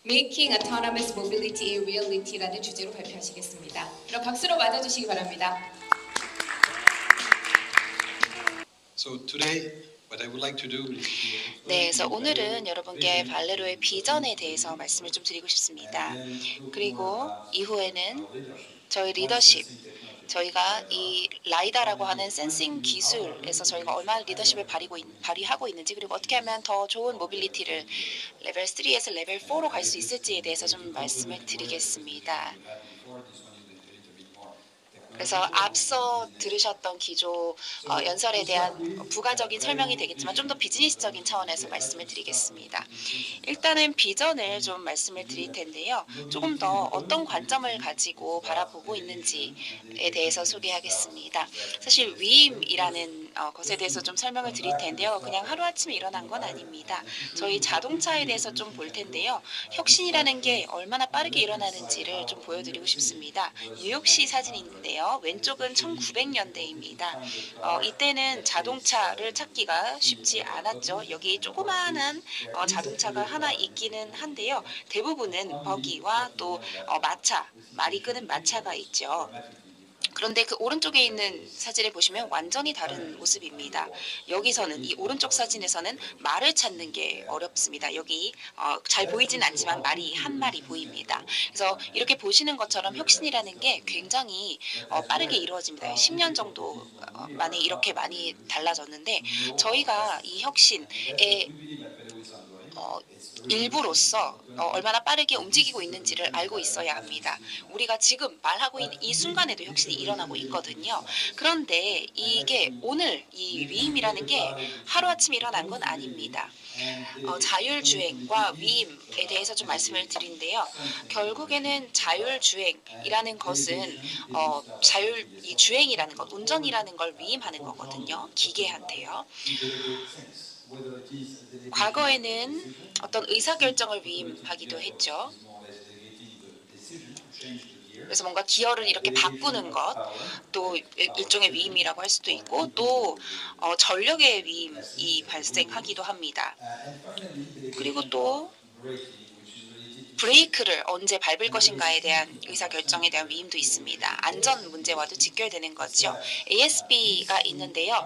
Making Autonomous Mobility a Reality라는 주제로 발표하시겠습니다. 그럼 박수로 맞아주시기 바랍니다. So today, what I would like to do is 네, 그래서 오늘은 여러분께 발레로의 비전에 대해서 말씀을 좀 드리고 싶습니다. 그리고 이후에는 저희 리더십, 저희가 이 라이다라고 하는 센싱 기술에서 저희가 얼마나 리더십을 발휘하고 있는지, 그리고 어떻게 하면 더 좋은 모빌리티를 레벨 3에서 레벨 4로 갈 수 있을지에 대해서 좀 말씀을 드리겠습니다. 그래서 앞서 들으셨던 기조 연설에 대한 부가적인 설명이 되겠지만 좀 더 비즈니스적인 차원에서 말씀을 드리겠습니다. 일단은 비전을 좀 말씀을 드릴 텐데요. 조금 더 어떤 관점을 가지고 바라보고 있는지에 대해서 소개하겠습니다. 사실 위임이라는 것에 대해서 좀 설명을 드릴 텐데요. 그냥 하루아침에 일어난 건 아닙니다. 저희 자동차에 대해서 좀 볼 텐데요. 혁신이라는 게 얼마나 빠르게 일어나는지를 좀 보여드리고 싶습니다. 뉴욕시 사진인데요. 왼쪽은 1900년대입니다. 이때는 자동차를 찾기가 쉽지 않았죠. 여기 조그마한 자동차가 하나 있기는 한데요. 대부분은 버기와 또 말이 끄는 마차가 있죠. 그런데 그 오른쪽에 있는 사진을 보시면 완전히 다른 모습입니다. 여기서는 이 오른쪽 사진에서는 말을 찾는 게 어렵습니다. 여기 잘 보이진 않지만 말이 한 마리 보입니다. 그래서 이렇게 보시는 것처럼 혁신이라는 게 굉장히 빠르게 이루어집니다. 10년 정도 만에 이렇게 많이 달라졌는데 저희가 이 혁신에 일부로서 얼마나 빠르게 움직이고 있는지를 알고 있어야 합니다. 우리가 지금 말하고 있는 이 순간에도 혁신이 일어나고 있거든요. 그런데 이게 오늘 이 위임이라는 게 하루아침에 일어난 건 아닙니다. 자율주행과 위임에 대해서 좀 말씀을 드린데요. 결국에는 자율주행이라는 것은 이 주행이라는 것, 운전이라는 걸 위임하는 거거든요. 기계한테요. 과거에는 어떤 의사결정을 위임하기도 했죠. 그래서 뭔가 기어를 이렇게 바꾸는 것, 또 일종의 위임이라고 할 수도 있고, 또 전력의 위임이 발생하기도 합니다. 그리고 또 브레이크를 언제 밟을 것인가에 대한 의사결정에 대한 위임도 있습니다. 안전 문제와도 직결되는 거죠. ASB가 있는데요.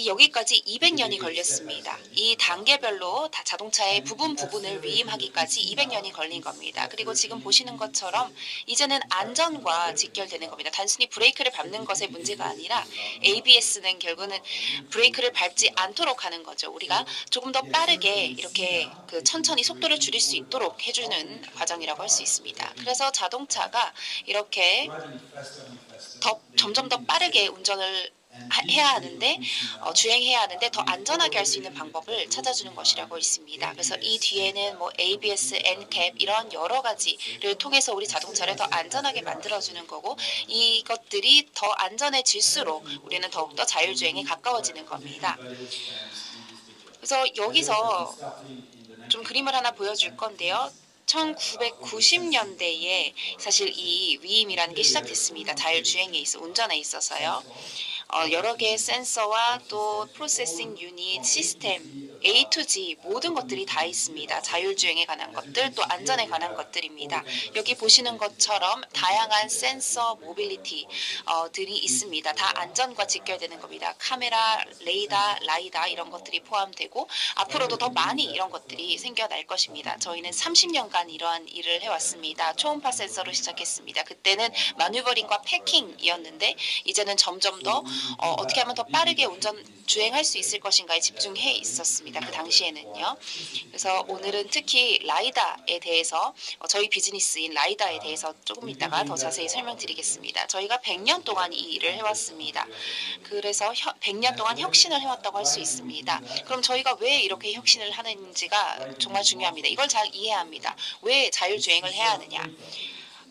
여기까지 200년이 걸렸습니다. 이 단계별로 다 자동차의 부분을 위임하기까지 200년이 걸린 겁니다. 그리고 지금 보시는 것처럼 이제는 안전과 직결되는 겁니다. 단순히 브레이크를 밟는 것의 문제가 아니라 ABS는 결국은 브레이크를 밟지 않도록 하는 거죠. 우리가 조금 더 빠르게 이렇게 천천히 속도를 줄일 수 있도록 해주는 과정이라고 할 수 있습니다. 그래서 자동차가 이렇게 점점 더 빠르게 운전을 해야 하는데 주행해야 하는데 더 안전하게 할 수 있는 방법을 찾아주는 것이라고 있습니다. 그래서 이 뒤에는 ABS, NCAP 이런 여러 가지를 통해서 우리 자동차를 더 안전하게 만들어주는 거고 이것들이 더 안전해질수록 우리는 더욱더 자율주행에 가까워지는 겁니다. 그래서 여기서 좀 그림을 하나 보여줄 건데요. 1990년대에 사실 이 위임이라는 게 시작됐습니다. 자율주행에 운전에 있어서요. 여러 개의 센서와 또 프로세싱 유닛, 시스템, A to G 모든 것들이 다 있습니다. 자율주행에 관한 것들, 또 안전에 관한 것들입니다. 여기 보시는 것처럼 다양한 센서, 모빌리티들이 있습니다. 다 안전과 직결되는 겁니다. 카메라, 레이더, 라이다 이런 것들이 포함되고 앞으로도 더 많이 이런 것들이 생겨날 것입니다. 저희는 30년간 이러한 일을 해왔습니다. 초음파 센서로 시작했습니다. 그때는 마뉴버링과 패킹이었는데 이제는 점점 더 어떻게 하면 더 빠르게 주행할 수 있을 것인가에 집중해 있었습니다. 그 당시에는요. 그래서 오늘은 특히 라이다에 대해서 저희 비즈니스인 라이다에 대해서 조금 이따가 더 자세히 설명드리겠습니다. 저희가 100년 동안 이 일을 해왔습니다. 그래서 100년 동안 혁신을 해왔다고 할 수 있습니다. 그럼 저희가 왜 이렇게 혁신을 하는지가 정말 중요합니다. 이걸 잘 이해해야 합니다. 왜 자율주행을 해야 하느냐.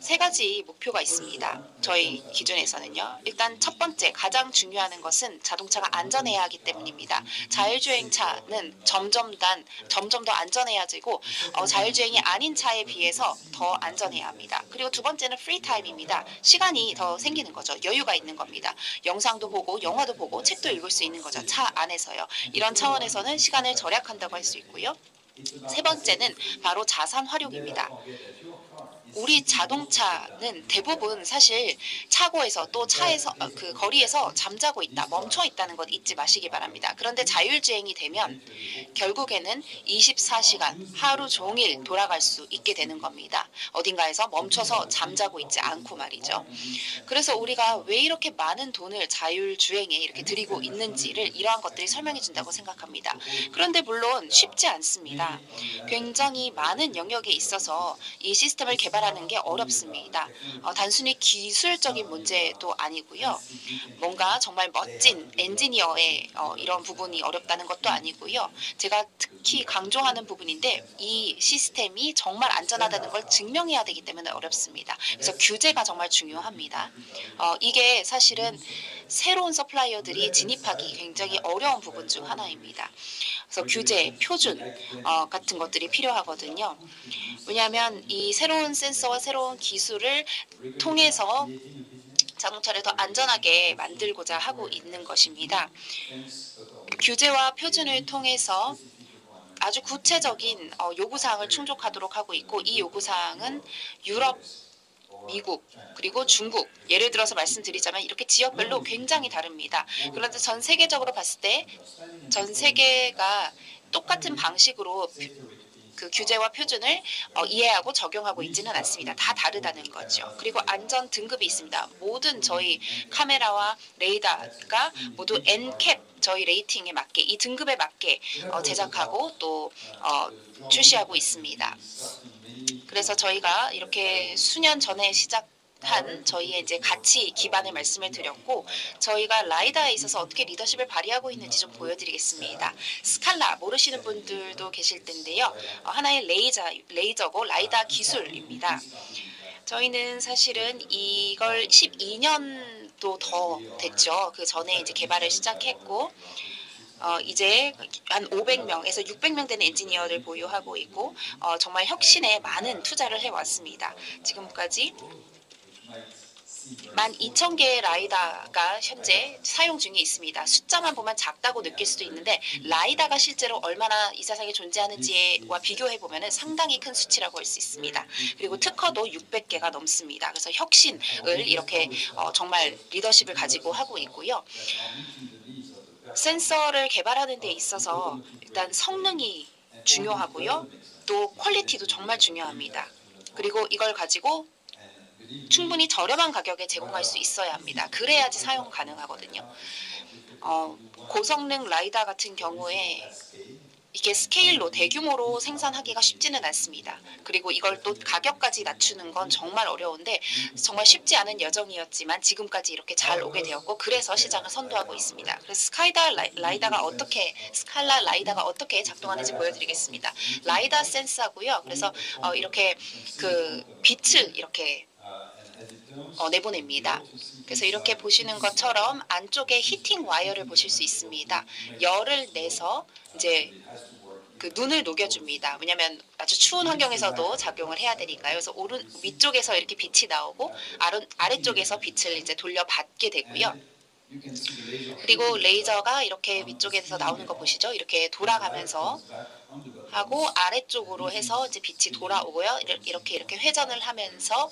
세 가지 목표가 있습니다. 저희 기준에서는요. 일단 첫 번째 가장 중요한 것은 자동차가 안전해야 하기 때문입니다. 자율주행차는 점점 더 안전해야 되고 자율주행이 아닌 차에 비해서 더 안전해야 합니다. 그리고 두 번째는 프리타임입니다. 시간이 더 생기는 거죠. 여유가 있는 겁니다. 영상도 보고 영화도 보고 책도 읽을 수 있는 거죠. 차 안에서요. 이런 차원에서는 시간을 절약한다고 할 수 있고요. 세 번째는 바로 자산 활용입니다. 우리 자동차는 대부분 사실 차고에서 또 차에서 그 거리에서 잠자고 있다, 멈춰 있다는 것 잊지 마시기 바랍니다. 그런데 자율주행이 되면 결국에는 24시간 하루 종일 돌아갈 수 있게 되는 겁니다. 어딘가에서 멈춰서 잠자고 있지 않고 말이죠. 그래서 우리가 왜 이렇게 많은 돈을 자율주행에 이렇게 들이고 있는지를 이러한 것들이 설명해 준다고 생각합니다. 그런데 물론 쉽지 않습니다. 굉장히 많은 영역에 있어서 이 시스템을 개발하는 게 어렵습니다. 단순히 기술적인 문제도 아니고요. 뭔가 정말 멋진 엔지니어의 이런 부분이 어렵다는 것도 아니고요. 제가 특히 강조하는 부분인데 이 시스템이 정말 안전하다는 걸 증명해야 되기 때문에 어렵습니다. 그래서 규제가 정말 중요합니다. 이게 사실은 새로운 서플라이어들이 진입하기 굉장히 어려운 부분 중 하나입니다. 그래서 규제, 표준 같은 것들이 필요하거든요. 왜냐하면 이 새로운 센서와 새로운 기술을 통해서 자동차를 더 안전하게 만들고자 하고 있는 것입니다. 규제와 표준을 통해서 아주 구체적인 요구사항을 충족하도록 하고 있고 이 요구사항은 유럽, 미국 그리고 중국 예를 들어서 말씀드리자면 이렇게 지역별로 굉장히 다릅니다. 그런데 전 세계적으로 봤을 때 전 세계가 똑같은 방식으로 그 규제와 표준을 이해하고 적용하고 있지는 않습니다. 다 다르다는 거죠. 그리고 안전 등급이 있습니다. 모든 저희 카메라와 레이더가 모두 NCAP 저희 레이팅에 맞게 이 등급에 맞게 제작하고 또 출시하고 있습니다. 그래서 저희가 이렇게 수년 전에 시작한 저희의 이제 가치 기반의 말씀을 드렸고 저희가 라이다에 있어서 어떻게 리더십을 발휘하고 있는지 좀 보여드리겠습니다. 스칼라 모르시는 분들도 계실 텐데요. 하나의 레이저고 라이다 기술입니다. 저희는 사실은 이걸 12년도 더 됐죠. 그 전에 이제 개발을 시작했고 이제 한 500명에서 600명 되는 엔지니어를 보유하고 있고 정말 혁신에 많은 투자를 해왔습니다. 지금까지 12,000개의 라이다가 현재 사용 중에 있습니다. 숫자만 보면 작다고 느낄 수도 있는데 라이다가 실제로 얼마나 이 세상에 존재하는지와 비교해 보면 상당히 큰 수치라고 할 수 있습니다. 그리고 특허도 600개가 넘습니다. 그래서 혁신을 이렇게 정말 리더십을 가지고 하고 있고요. 센서를 개발하는 데 있어서 일단 성능이 중요하고요. 또 퀄리티도 정말 중요합니다. 그리고 이걸 가지고 충분히 저렴한 가격에 제공할 수 있어야 합니다. 그래야지 사용 가능하거든요. 고성능 라이다 같은 경우에 이게 스케일로 대규모로 생산하기가 쉽지는 않습니다. 그리고 이걸 또 가격까지 낮추는 건 정말 어려운데 정말 쉽지 않은 여정이었지만 지금까지 이렇게 잘 오게 되었고 그래서 시장을 선도하고 있습니다. 그래서 스칼라 라이다가 어떻게 작동하는지 보여드리겠습니다. 라이다 센서고요. 그래서 이렇게 그 빛을 이렇게 내보냅니다. 그래서 이렇게 보시는 것처럼 안쪽에 히팅 와이어를 보실 수 있습니다. 열을 내서 이제 그 눈을 녹여줍니다. 왜냐하면 아주 추운 환경에서도 작용을 해야 되니까요. 그래서 위쪽에서 이렇게 빛이 나오고 아래쪽에서 빛을 이제 돌려받게 되고요. 그리고 레이저가 이렇게 위쪽에서 나오는 거 보시죠? 이렇게 돌아가면서 하고 아래쪽으로 해서 이제 빛이 돌아오고요. 이렇게 회전을 하면서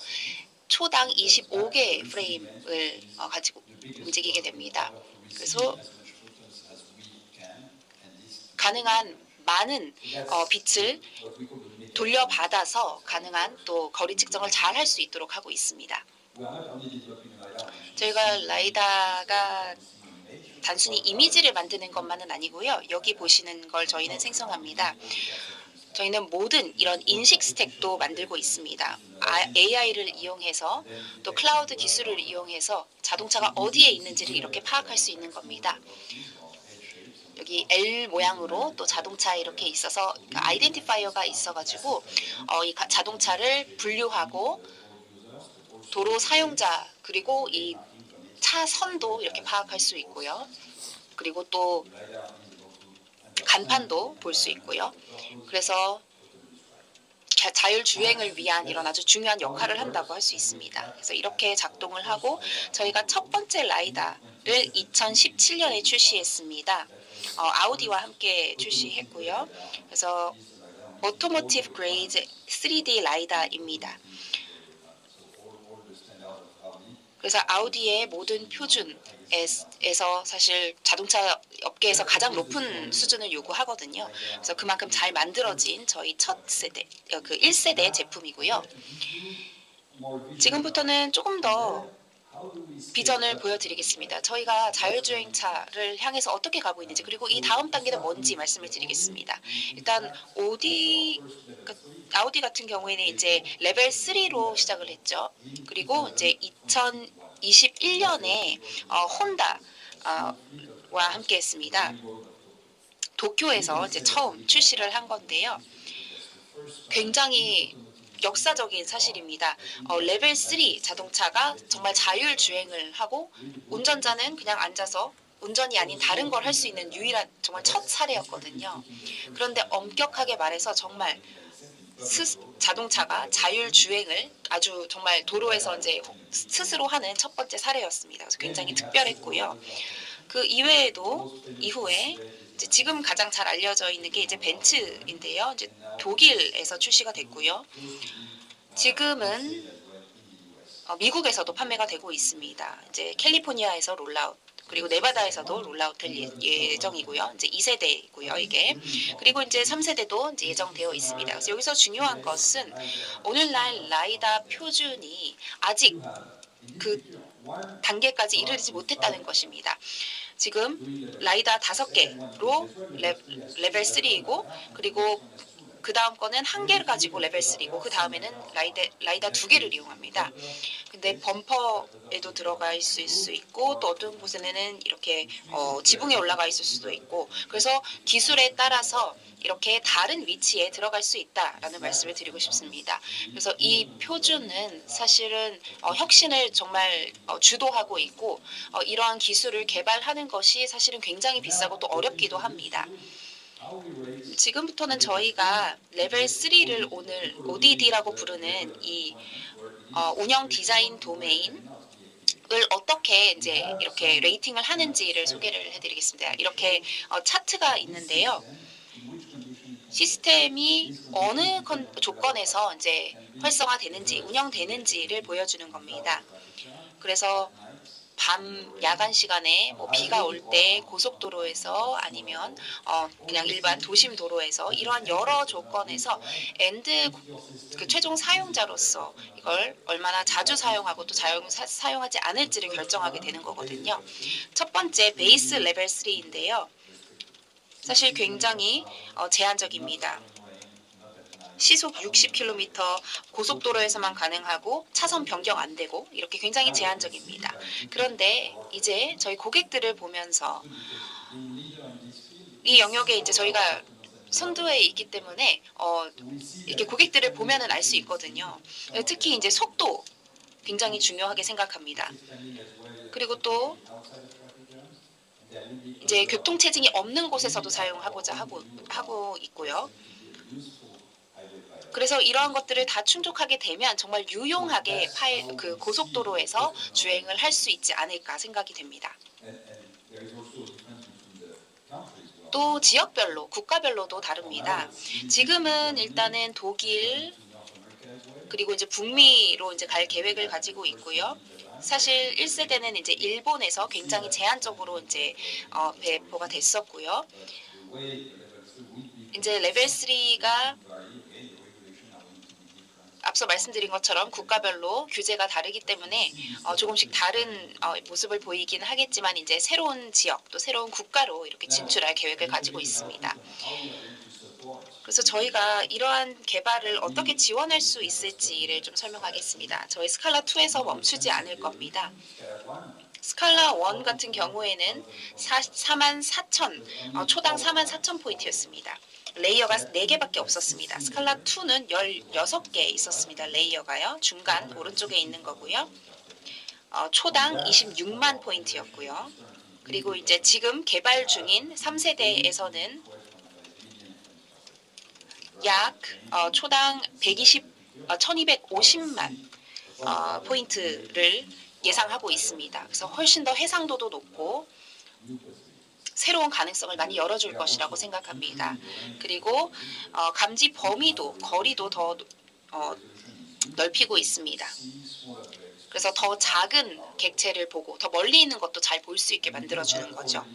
초당 25개의 프레임을 가지고 움직이게 됩니다. 그래서 가능한 많은 빛을 돌려받아서 가능한 또 거리 측정을 잘 할 수 있도록 하고 있습니다. 저희가 라이다가 단순히 이미지를 만드는 것만은 아니고요. 여기 보시는 걸 저희는 생성합니다. 저희는 모든 이런 인식 스택도 만들고 있습니다. AI를 이용해서 또 클라우드 기술을 이용해서 자동차가 어디에 있는지를 이렇게 파악할 수 있는 겁니다. 여기 L 모양으로 또 자동차에 이렇게 있어서 아이덴티파이어가 있어가지고 이 자동차를 분류하고 도로 사용자 그리고 이 차선도 이렇게 파악할 수 있고요. 그리고 또 간판도 볼 수 있고요. 그래서 자율주행을 위한 이런 아주 중요한 역할을 한다고 할 수 있습니다. 그래서 이렇게 작동을 하고 저희가 첫 번째 라이다를 2017년에 출시했습니다. 아우디와 함께 출시했고요. 그래서 오토모티브 그레이드 3D 라이다입니다. 그래서 아우디의 모든 표준에서 사실 자동차 업계에서 가장 높은 수준을 요구하거든요. 그래서 그만큼 잘 만들어진 저희 첫 세대, 그 1세대 제품이고요. 지금부터는 조금 더 비전을 보여드리겠습니다. 저희가 자율주행차를 향해서 어떻게 가고 있는지, 그리고 이 다음 단계는 뭔지 말씀을 드리겠습니다. 일단 아우디 같은 경우에는 이제 레벨 3로 시작을 했죠. 그리고 이제 2021년에 혼다와 함께 했습니다. 도쿄에서 이제 처음 출시를 한 건데요. 굉장히 역사적인 사실입니다. 레벨 3 자동차가 정말 자율 주행을 하고 운전자는 그냥 앉아서 운전이 아닌 다른 걸 할 수 있는 유일한 정말 첫 사례였거든요. 그런데 엄격하게 말해서 정말 자동차가 자율 주행을 아주 정말 도로에서 이제 스스로 하는 첫 번째 사례였습니다. 그래서 굉장히 특별했고요. 그 이외에도 이후에 지금 가장 잘 알려져 있는 게 이제 벤츠인데요. 이제 독일에서 출시가 됐고요. 지금은 미국에서도 판매가 되고 있습니다. 이제 캘리포니아에서 롤아웃, 그리고 네바다에서도 롤아웃 될 예정이고요. 이제 2세대이고요, 이게. 그리고 이제 3세대도 이제 예정되어 있습니다. 그래서 여기서 중요한 것은 오늘날 라이다 표준이 아직 그 단계까지 이르지 못했다는 것입니다. 지금 라이다 5개로 레벨 3이고, 그리고 그 다음 거는 1개를 가지고 레벨 3고, 그 다음에는 라이다 2개를 이용합니다. 근데 범퍼에도 들어가 있을 수 있고, 또 어떤 곳에는 이렇게 지붕에 올라가 있을 수도 있고, 그래서 기술에 따라서 이렇게 다른 위치에 들어갈 수 있다라는 말씀을 드리고 싶습니다. 그래서 이 표준은 사실은 혁신을 정말 주도하고 있고, 이러한 기술을 개발하는 것이 사실은 굉장히 비싸고 또 어렵기도 합니다. 지금부터는 저희가 레벨 3를 오늘 ODD라고 부르는 이 운영 디자인 도메인을 어떻게 이제 이렇게 레이팅을 하는지를 소개를 해드리겠습니다. 이렇게 차트가 있는데요. 시스템이 어느 조건에서 이제 활성화되는지, 운영되는지를 보여주는 겁니다. 그래서 밤 야간 시간에 뭐 비가 올 때 고속도로에서 아니면 그냥 일반 도심 도로에서 이러한 여러 조건에서 그 최종 사용자로서 이걸 얼마나 자주 사용하고 또 사용하지 않을지를 결정하게 되는 거거든요. 첫 번째 베이스 레벨 3인데요. 사실 굉장히 제한적입니다. 시속 60km 고속도로에서만 가능하고 차선 변경 안 되고 이렇게 굉장히 제한적입니다. 그런데 이제 저희 고객들을 보면서 이 영역에 이제 저희가 선두에 있기 때문에 이렇게 고객들을 보면은 알 수 있거든요. 특히 이제 속도 굉장히 중요하게 생각합니다. 그리고 또 이제 교통 체증이 없는 곳에서도 사용하고자 하고 있고요. 그래서 이러한 것들을 다 충족하게 되면 정말 유용하게 그 고속도로에서 주행을 할 수 있지 않을까 생각이 됩니다. 또 지역별로, 국가별로도 다릅니다. 지금은 일단은 독일, 그리고 이제 북미로 이제 갈 계획을 가지고 있고요. 사실 1세대는 이제 일본에서 굉장히 제한적으로 이제 배포가 됐었고요. 이제 레벨 3가 앞서 말씀드린 것처럼 국가별로 규제가 다르기 때문에 조금씩 다른 모습을 보이긴 하겠지만 이제 새로운 지역 또 새로운 국가로 이렇게 진출할 계획을 가지고 있습니다. 그래서 저희가 이러한 개발을 어떻게 지원할 수 있을지를 좀 설명하겠습니다. 저희 스칼라 2에서 멈추지 않을 겁니다. 스칼라 1 같은 경우에는 44,000 초당 44,000포인트였습니다. 레이어가 4개밖에 없었습니다. 스칼라 2는 16개 있었습니다. 레이어가요. 중간 오른쪽에 있는 거고요. 초당 26만 포인트였고요. 그리고 이제 지금 개발 중인 3세대에서는 약 초당 1250만 포인트를 예상하고 있습니다. 그래서 훨씬 더 해상도도 높고 새로운 가능성을 많이 열어줄 것이라고 생각합니다. 그리고 감지 범위도 거리도 더 넓히고 있습니다. 그래서 더 작은 객체를 보고 더 멀리 있는 것도 잘 볼 수 있게 만들어주는 거죠.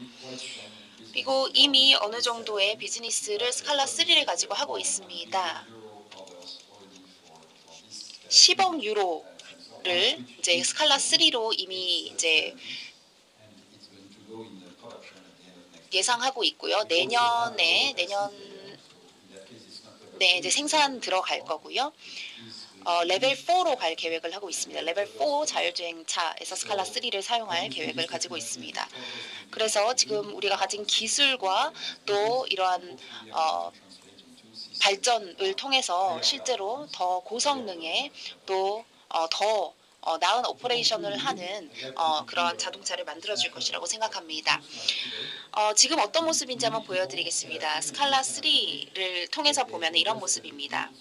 그리고 이미 어느 정도의 비즈니스를 스칼라 3를 가지고 하고 있습니다. 10억 유로를 이제 스칼라 3로 이미 이제 예상하고 있고요. 내년에 이제 생산 들어갈 거고요. 레벨 4로 갈 계획을 하고 있습니다. 레벨 4 자율주행차에서 스칼라 3를 사용할 계획을 가지고 있습니다. 그래서 지금 우리가 가진 기술과 또 이러한 발전을 통해서 실제로 더 고성능의 또 더 나은 오퍼레이션을 하는 그런 자동차를 만들어줄 것이라고 생각합니다. 지금 어떤 모습인지 한번 보여드리겠습니다. 스칼라 3를 통해서 보면 이런 모습입니다.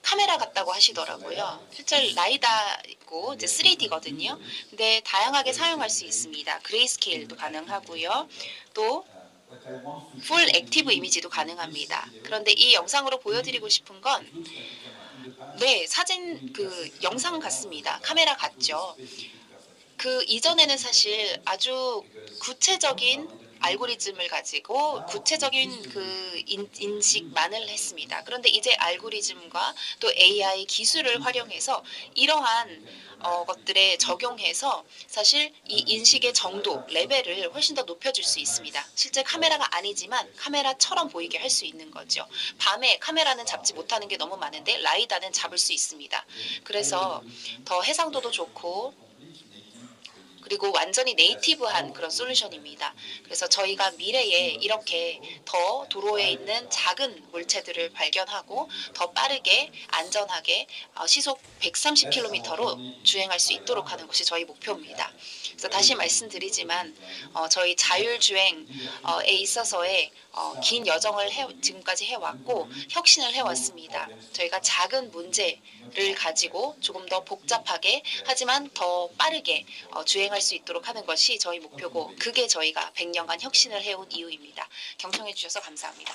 카메라 같다고 하시더라고요. 실제 라이다고 이제 3D거든요. 근데 다양하게 사용할 수 있습니다. 그레이스케일도 가능하고요. 또 풀 액티브 이미지도 가능합니다. 그런데 이 영상으로 보여드리고 싶은 건 사진 영상 같습니다. 카메라 같죠. 그 이전에는 사실 아주 구체적인 알고리즘을 가지고 구체적인 인식만을 했습니다. 그런데 이제 알고리즘과 또 AI 기술을 활용해서 이러한 것들에 적용해서 사실 이 인식의 정도, 레벨을 훨씬 더 높여줄 수 있습니다. 실제 카메라가 아니지만 카메라처럼 보이게 할 수 있는 거죠. 밤에 카메라는 잡지 못하는 게 너무 많은데 라이다는 잡을 수 있습니다. 그래서 더 해상도도 좋고 그리고 완전히 네이티브한 그런 솔루션입니다. 그래서 저희가 미래에 이렇게 더 도로에 있는 작은 물체들을 발견하고 더 빠르게 안전하게 시속 130km로 주행할 수 있도록 하는 것이 저희 목표입니다. 그래서 다시 말씀드리지만 저희 자율주행에 있어서의 긴 여정을 지금까지 해왔고 혁신을 해왔습니다. 저희가 작은 문제를 가지고 조금 더 복잡하게 하지만 더 빠르게 주행할 수 있도록 하는 것이 저희 목표고 그게 저희가 100년간 혁신을 해온 이유입니다. 경청해 주셔서 감사합니다.